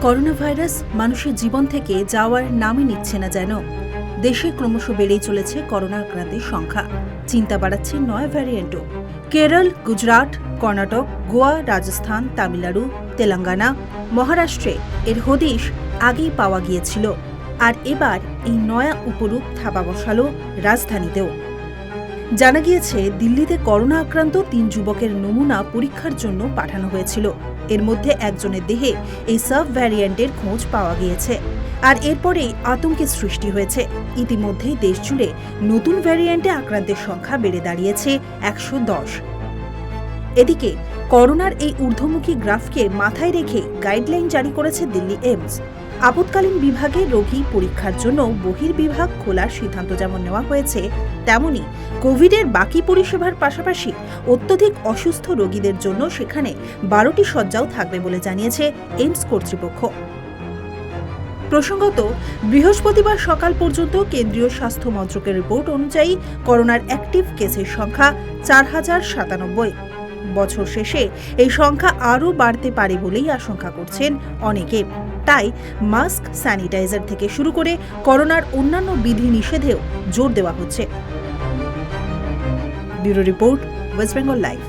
Corona virus মানুষের জীবন থেকে যাওয়ার নামই নিচ্ছে না যেন। দেশে ক্রমশ বেড়েই চলেছে করোনা আক্রান্তের সংখ্যা। চিন্তা বাড়াচ্ছে নয় ভ্যারিয়েন্টও। কেরল, গুজরাট, কর্ণাটক, গোয়া, রাজস্থান, তামিলনাড়ু, তেলেঙ্গানা, মহারাষ্ট্রে এর হদিশ আগেই পাওয়া গিয়েছিল। আর এবার এই নয়া উপরূপ থাবা বসালো রাজধানীতেও। জানা গিয়েছে, দিল্লিতে করোনা আক্রান্ত ৩ যুবকের নমুনা পরীক্ষার জন্য পাঠানো হয়েছিল। এর মধ্যে একজনের দেহে এই সাব ভ্যারিয়েন্টের খোঁজ পাওয়া গিয়েছে। আর এরপরেই আতঙ্কের সৃষ্টি হয়েছে। ইতিমধ্যেই দেশ জুড়ে নতুন ভ্যারিয়েন্টে আক্রান্তের সংখ্যা বেড়ে দাঁড়িয়েছে ১১০। এদিকে করোনার এই ঊর্ধ্বমুখী গ্রাফকে মাথায় রেখে গাইডলাইন জারি করেছে দিল্লি এইমস। আপৎকালীন বিভাগে রোগী পরীক্ষার জন্য বহির্বিভাগ খোলার সিদ্ধান্ত যেমন নেওয়া হয়েছে, তেমনি কোভিডের বাকি পরিষেবার পাশাপাশি অত্যধিক অসুস্থ রোগীদের জন্য সেখানে ১২টি শয্যাও থাকবে বলে জানিয়েছে এইমস কর্তৃপক্ষ। প্রসঙ্গত, বৃহস্পতিবার সকাল পর্যন্ত কেন্দ্রীয় স্বাস্থ্য মন্ত্রকের রিপোর্ট অনুযায়ী করোনার অ্যাক্টিভ কেসের সংখ্যা ৪,০৯৭। বছর শেষে এই সংখ্যা আরও বাড়তে পারে বলেই আশঙ্কা করছেন অনেকে। তাই মাস্ক, স্যানিটাইজার থেকে শুরু করে করোনার অন্যান্য বিধিনিষেধেও জোর দেওয়া হচ্ছে। Bureau report, West Bengal live.